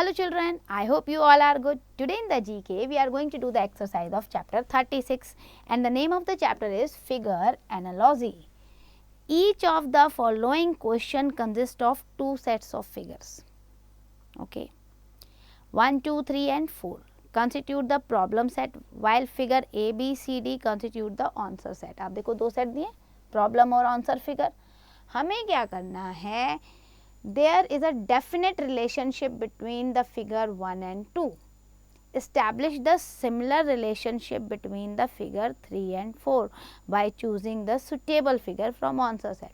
Hello children, I hope you all are good. Today in the GK we are going to do the exercise of chapter 36 and the name of the chapter is figure analogy. Each of the following question consists of two sets of figures. Okay, 1, 2, 3 and 4 constitute the problem set while figure A, B, C, D constitute the answer set. आप देखो दो set दिए, problem और answer figure. हमें क्या करना है, there is a definite relationship between the figure 1 and 2. Establish the similar relationship between the figure 3 and 4 by choosing the suitable figure from answer set.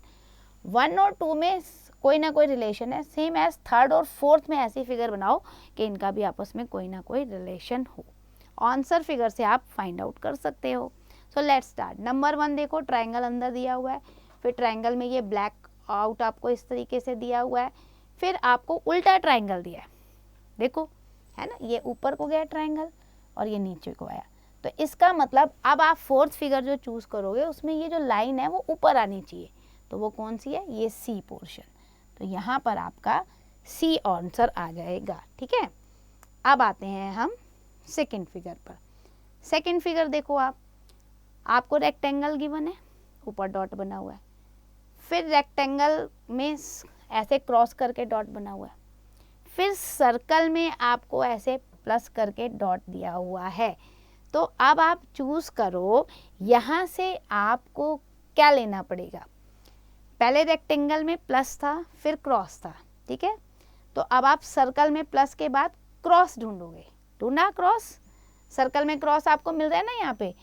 1 और 2 में कोई ना कोई रिलेशन है, सेम एज थर्ड और फोर्थ में ऐसी फिगर बनाओ कि इनका भी आपस में कोई ना कोई रिलेशन हो. आंसर फिगर से आप फाइंड आउट कर सकते हो. So let's start. नंबर 1 देखो, ट्राइंगल अंदर दिया हुआ है, फिर ट्राइंगल में ये ब्लैक आउट आपको इस तरीके से दिया हुआ है, फिर आपको उल्टा ट्राइंगल दिया है, देखो है ना, ये ऊपर को गया ट्राइंगल और ये नीचे को आया. तो इसका मतलब अब आप फोर्थ फिगर जो चूज करोगे उसमें ये जो लाइन है वो ऊपर आनी चाहिए. तो वो कौन सी है, ये सी पोर्शन. तो यहाँ पर आपका सी आंसर आ जाएगा. ठीक है, अब आते हैं हम सेकंड फिगर पर. सेकंड फिगर देखो, आपको रेक्टेंगल गिवन है, ऊपर डॉट बना हुआ है, फिर रेक्टेंगल में ऐसे क्रॉस करके डॉट बना हुआ है, फिर सर्कल में आपको ऐसे प्लस करके डॉट दिया हुआ है. तो अब आप चूज करो यहाँ से आपको क्या लेना पड़ेगा. पहले रेक्टेंगल में प्लस था, फिर क्रॉस था. ठीक है, तो अब आप सर्कल में प्लस के बाद क्रॉस ढूंढोगे. ढूंढा क्रॉस, सर्कल में क्रॉस आपको मिल रहा है ना यहाँ पे.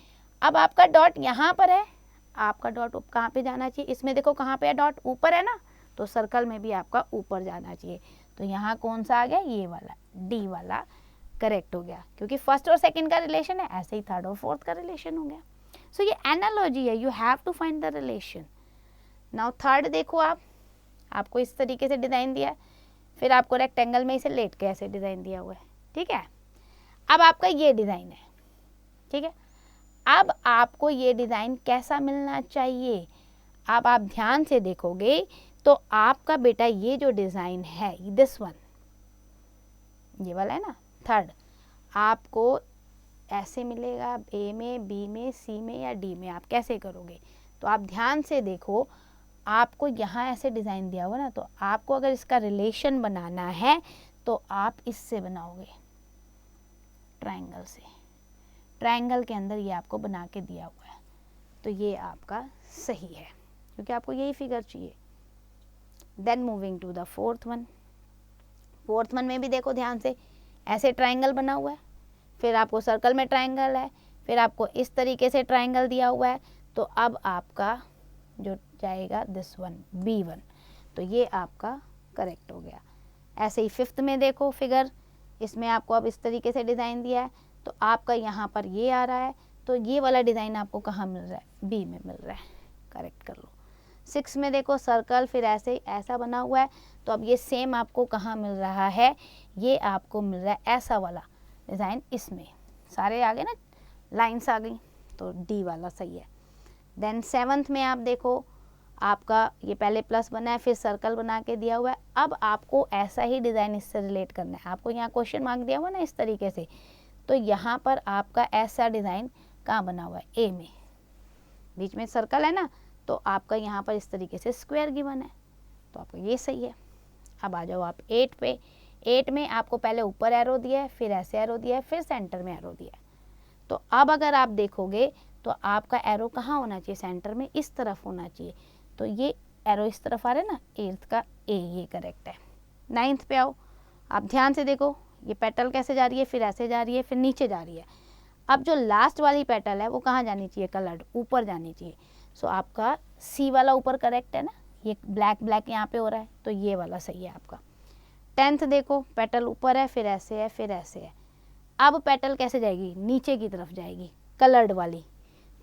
अब आपका डॉट यहाँ पर है, आपका डॉट कहाँ पे जाना चाहिए, इसमें देखो कहाँ पे है डॉट, ऊपर है ना, तो सर्कल में भी आपका ऊपर जाना चाहिए. तो यहाँ कौन सा आ गया, ये वाला डी वाला करेक्ट हो गया, क्योंकि फर्स्ट और सेकंड का रिलेशन है, ऐसे ही थर्ड और फोर्थ का रिलेशन हो गया. सो ये एनालॉजी है, you have to find the relation. Now third देखो, आपको इस तरीके से डिज़ाइन दिया है, फिर आपको रेक्टेंगल में इसे लेट के ऐसे डिज़ाइन दिया हुआ है. ठीक है, अब आपका ये डिज़ाइन है. ठीक है, अब आपको ये डिज़ाइन कैसा मिलना चाहिए. अब आप ध्यान से देखोगे तो आपका बेटा ये जो डिज़ाइन है, दिस वन, ये वाला है ना थर्ड, आपको ऐसे मिलेगा ए में, बी में, सी में या डी में. आप कैसे करोगे, तो आप ध्यान से देखो, आपको यहाँ ऐसे डिज़ाइन दिया हुआ ना, तो आपको अगर इसका रिलेशन बनाना है तो आप इससे बनाओगे, ट्रायंगल से. ट्रायंगल के अंदर ये आपको बना के दिया हुआ है, तो ये आपका सही है, क्योंकि आपको यही फिगर चाहिए. Then moving to the fourth one. Fourth one में भी देखो ध्यान से, ऐसे ट्रायंगल बना हुआ है, फिर आपको सर्कल में ट्रायंगल है, फिर आपको इस तरीके से ट्रायंगल दिया हुआ है. तो अब आपका जो जाएगा दिस वन, B1, तो ये आपका करेक्ट हो गया. ऐसे ही फिफ्थ में देखो फिगर, इसमें आपको अब इस तरीके से डिज़ाइन दिया है, तो आपका यहाँ पर ये आ रहा है, तो ये वाला डिज़ाइन आपको कहाँ मिल रहा है, बी में मिल रहा है, करेक्ट कर लो. 6 में देखो सर्कल, फिर ऐसे ऐसा बना हुआ है, तो अब ये सेम आपको कहाँ मिल रहा है, ये आपको मिल रहा है ऐसा वाला डिज़ाइन. इसमें सारे आ गए ना, लाइन्स आ गई, तो डी वाला सही है. देन 7th में आप देखो, आपका ये पहले प्लस बना है, फिर सर्कल बना के दिया हुआ है. अब आपको ऐसा ही डिज़ाइन इससे रिलेट करना है. आपको यहाँ क्वेश्चन मार्क दिया हुआ ना इस तरीके से, तो यहाँ पर आपका ऐसा डिज़ाइन कहाँ बना हुआ है, ए में, बीच में सर्कल है ना, तो आपका यहाँ पर इस तरीके से स्क्वायर गिवन है, तो आपका ये सही है. अब आ जाओ आप 8 पे. 8 में आपको पहले ऊपर एरो दिया है, फिर ऐसे एरो दिया है, फिर सेंटर में एरो दिया है. तो अब अगर आप देखोगे तो आपका एरो कहाँ होना चाहिए, सेंटर में इस तरफ होना चाहिए. तो ये एरो इस तरफ आ रहा है ना, 8th का ए, ये करेक्ट है. 9th पे आओ, आप ध्यान से देखो, ये पेटल कैसे जा रही है, फिर ऐसे जा रही है, फिर नीचे जा रही है. अब जो लास्ट वाली पेटल है वो कहाँ जानी चाहिए, कलर्ड ऊपर जानी चाहिए. सो आपका सी वाला ऊपर करेक्ट है ना, ये ब्लैक ब्लैक यहाँ पे हो रहा है, तो ये वाला सही है आपका. 10th देखो, पेटल ऊपर है, फिर ऐसे है, फिर ऐसे है. अब पेटल कैसे जाएगी, नीचे की तरफ जाएगी, कलर्ड वाली.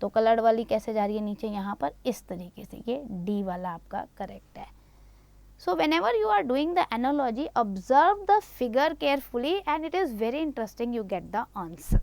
तो कलर्ड वाली कैसे जा रही है, नीचे यहाँ पर इस तरीके से. ये डी वाला आपका करेक्ट है. So whenever you are doing the analogy, observe the figure carefully and it is very interesting, you get the answer.